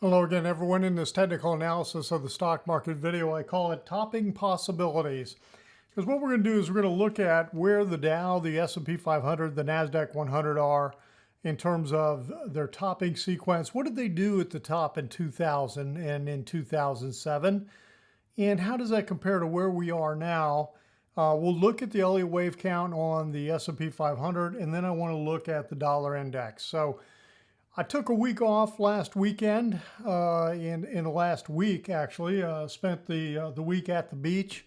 Hello again, everyone. In this technical analysis of the stock market video, I call it Topping Possibilities. Because what we're going to do is we're going to look at where the Dow, the S&P 500, the Nasdaq 100 are in terms of their topping sequence. What did they do at the top in 2000 and in 2007? And how does that compare to where we are now? We'll look at the Elliott wave count on the S&P 500, and then I want to look at the dollar index. So I took a week off last weekend. In the last week, actually, spent the week at the beach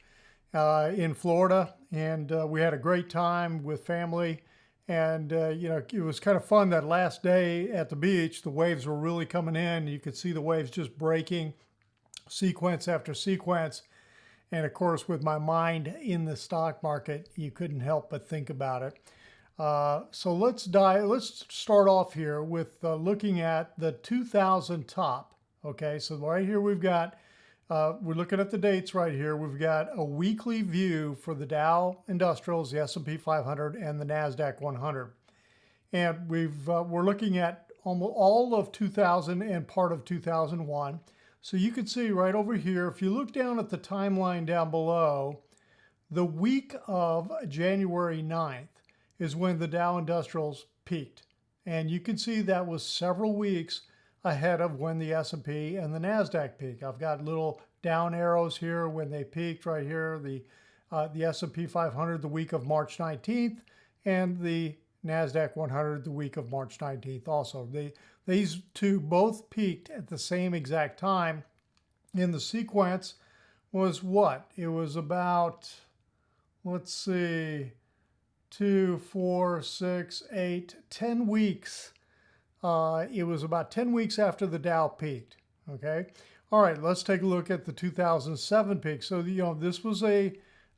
in Florida, and we had a great time with family. And it was kind of fun that last day at the beach. The waves were really coming in. You could see the waves just breaking, sequence after sequence. And of course, with my mind in the stock market, you couldn't help but think about it. So let's start off here with looking at the 2000 top. Okay, so right here we've got, we're looking at the dates right here. We've got a weekly view for the Dow Industrials, the S&P 500, and the Nasdaq 100. And we're looking at almost all of 2000 and part of 2001. So you can see right over here, if you look down at the timeline down below, the week of January 9th is when the Dow Industrials peaked. And you can see that was several weeks ahead of when the S&P and the Nasdaq peaked. I've got little down arrows here when they peaked right here. The S&P 500 the week of March 19th and the Nasdaq 100 the week of March 19th also. These two both peaked at the same exact time. In the sequence was what? It was about, let's see, 2, 4, 6, 8, 10 weeks. It was about 10 weeks after the Dow peaked. Okay. All right. Let's take a look at the 2007 peak. So, this was a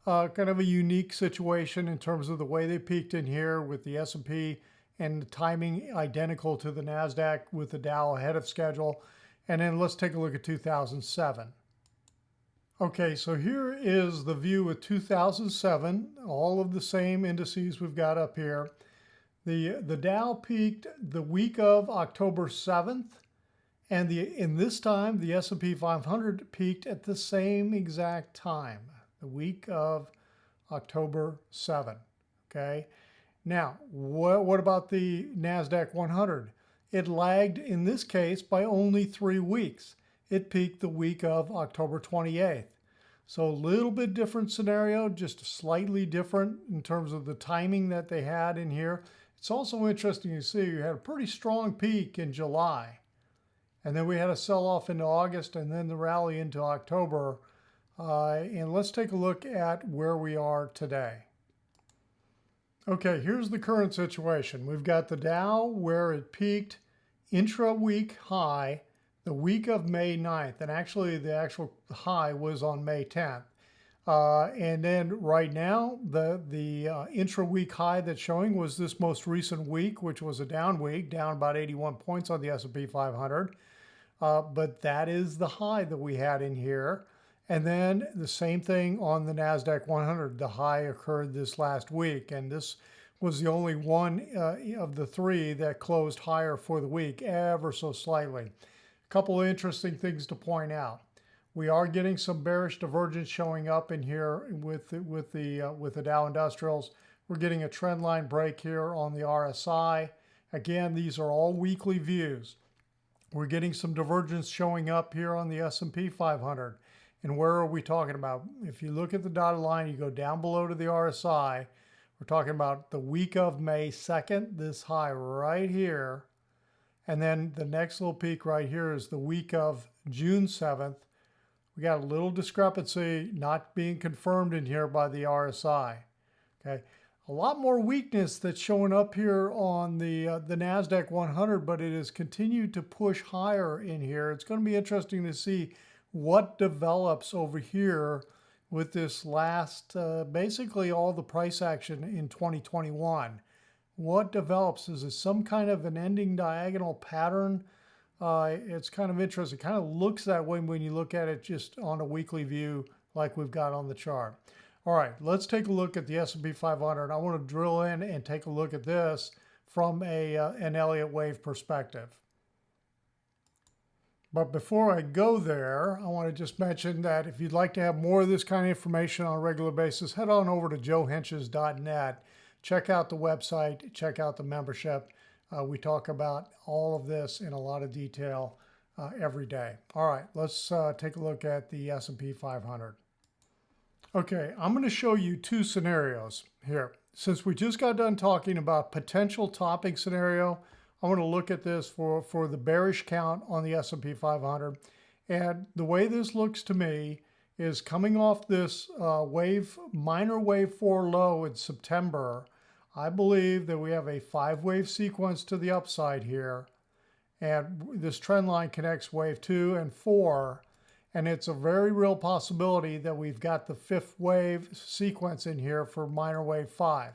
kind of a unique situation in terms of the way they peaked in here with the S&P and the timing identical to the Nasdaq with the Dow ahead of schedule. And then let's take a look at 2007. Okay, so here is the view with 2007, all of the same indices we've got up here. The Dow peaked the week of October 7th, and in this time, the S&P 500 peaked at the same exact time, the week of October 7th, okay? Now, what about the Nasdaq 100? It lagged, in this case, by only 3 weeks. It peaked the week of October 28th. So a little bit different scenario, just slightly different in terms of the timing that they had in here. It's also interesting to see you had a pretty strong peak in July. And then we had a sell-off into August and then the rally into October. And let's take a look at where we are today. Okay, here's the current situation. We've got the Dow where it peaked intra-week high the week of May 9th, and actually the actual high was on May 10th. And then right now, the intra-week high that's showing was this most recent week, which was a down week, down about 81 points on the S&P 500. But that is the high that we had in here. And then the same thing on the Nasdaq 100. The high occurred this last week, and this was the only one of the three that closed higher for the week, ever so slightly. A couple of interesting things to point out. We are getting some bearish divergence showing up in here with the Dow Industrials. We're getting a trend line break here on the RSI. Again, these are all weekly views. We're getting some divergence showing up here on the S&P 500. And where are we talking about? If you look at the dotted line, you go down below to the RSI. We're talking about the week of May 2nd, this high right here. And then the next little peak right here is the week of June 7th. We got a little discrepancy not being confirmed in here by the RSI. Okay, a lot more weakness that's showing up here on the Nasdaq 100, but it has continued to push higher in here. It's going to be interesting to see what develops over here with this last, basically all the price action in 2021. What develops? Is it some kind of an ending diagonal pattern? It's kind of interesting. It kind of looks that way when you look at it just on a weekly view like we've got on the chart. All right, let's take a look at the S&P 500. I want to drill in and take a look at this from an Elliott wave perspective. But before I go there, I want to just mention that if you'd like to have more of this kind of information on a regular basis, head on over to joehenches.net. Check out the website, check out the membership. We talk about all of this in a lot of detail every day. All right, let's take a look at the S&P 500. Okay, I'm going to show you two scenarios here. Since we just got done talking about potential topping scenario, I want to look at this for the bearish count on the S&P 500. And the way this looks to me is coming off this minor wave 4 low in September. I believe that we have a 5-wave sequence to the upside here. And this trend line connects wave 2 and 4. And it's a very real possibility that we've got the 5th wave sequence in here for minor wave 5,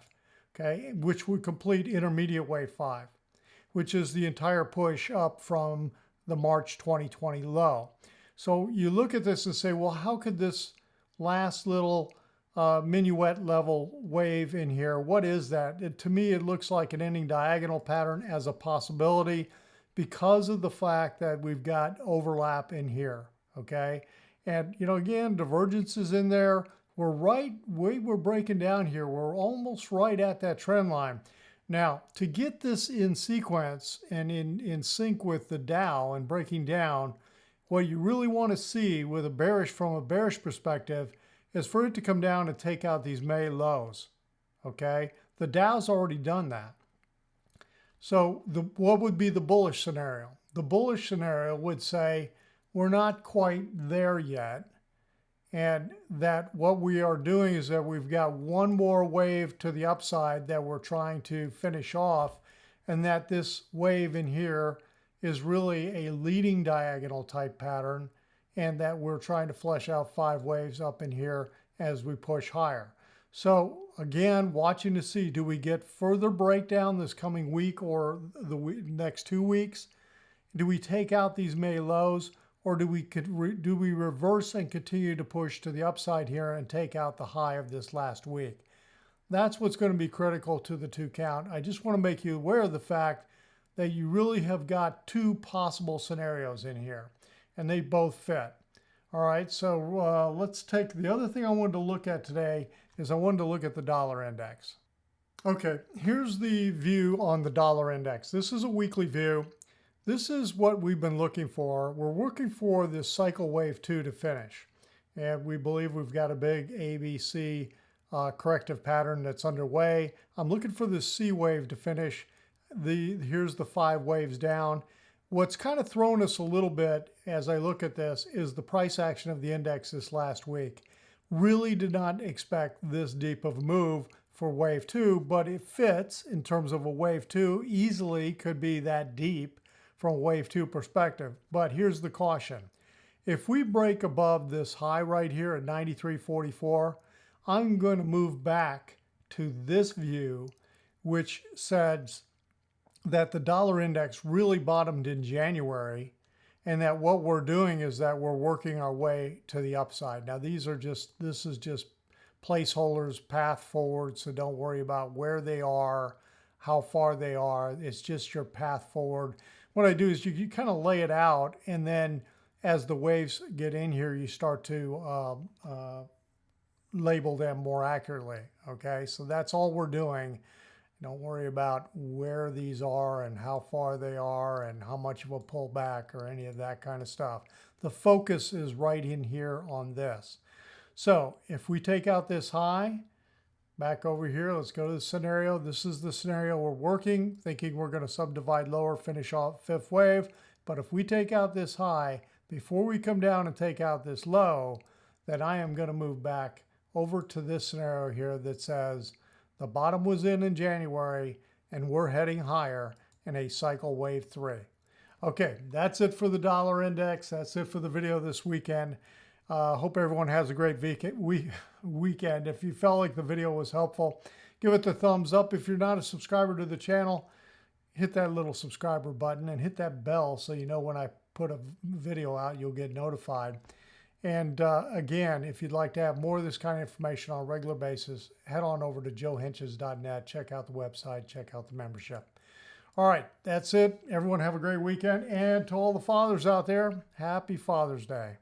okay, which would complete intermediate wave 5, which is the entire push up from the March 2020 low. So you look at this and say, well, how could this last little minuet level wave in here, what is that? To me, it looks like an ending diagonal pattern as a possibility because of the fact that we've got overlap in here. Okay, and again, divergence is in there. We're breaking down here. We're almost right at that trend line. Now, to get this in sequence and in sync with the Dow and breaking down, what you really want to see with from a bearish perspective is for it to come down and take out these May lows. Okay, the Dow's already done that. So what would be the bullish scenario? The bullish scenario would say, we're not quite there yet, and that what we are doing is that we've got one more wave to the upside that we're trying to finish off, and that this wave in here is really a leading diagonal type pattern, and that we're trying to flesh out 5 waves up in here as we push higher. So again, watching to see, do we get further breakdown this coming week or the next 2 weeks? Do we take out these May lows? Or do we reverse and continue to push to the upside here and take out the high of this last week? That's what's going to be critical to the 2 count. I just want to make you aware of the fact that you really have got 2 possible scenarios in here, and they both fit. All right, so let's take the other thing I wanted to look at today is I wanted to look at the dollar index. Okay, here's the view on the dollar index. This is a weekly view. This is what we've been looking for. We're working for this cycle wave 2 to finish. And we believe we've got a big ABC corrective pattern that's underway. I'm looking for this C wave to finish. Here's the 5 waves down. What's kind of thrown us a little bit as I look at this is the price action of the index this last week. Really did not expect this deep of a move for wave 2, but it fits in terms of a wave 2. Easily could be that deep from a wave 2 perspective. But here's the caution. If we break above this high right here at 93.44, I'm going to move back to this view, which says that the dollar index really bottomed in January, and that what we're doing is that we're working our way to the upside. Now this is just placeholders, path forward, so don't worry about where they are, how far they are. It's just your path forward. What I do is you kind of lay it out, and then as the waves get in here, you start to label them more accurately. Okay, so that's all we're doing. Don't worry about where these are and how far they are and how much of a pullback or any of that kind of stuff. The focus is right in here on this. So if we take out this high, back over here, let's go to the scenario. This is the scenario we're working, thinking we're going to subdivide lower, finish off 5th wave. But if we take out this high, before we come down and take out this low, then I am going to move back over to this scenario here that says the bottom was in January and we're heading higher in a cycle wave 3. Okay, that's it for the dollar index. That's it for the video this weekend. Hope everyone has a great weekend. If you felt like the video was helpful, give it the thumbs up. If you're not a subscriber to the channel, hit that little subscriber button and hit that bell so you know when I put a video out, you'll get notified. And again, if you'd like to have more of this kind of information on a regular basis, head on over to joehenches.net, check out the website, check out the membership. All right, that's it. Everyone have a great weekend. And to all the fathers out there, happy Father's Day.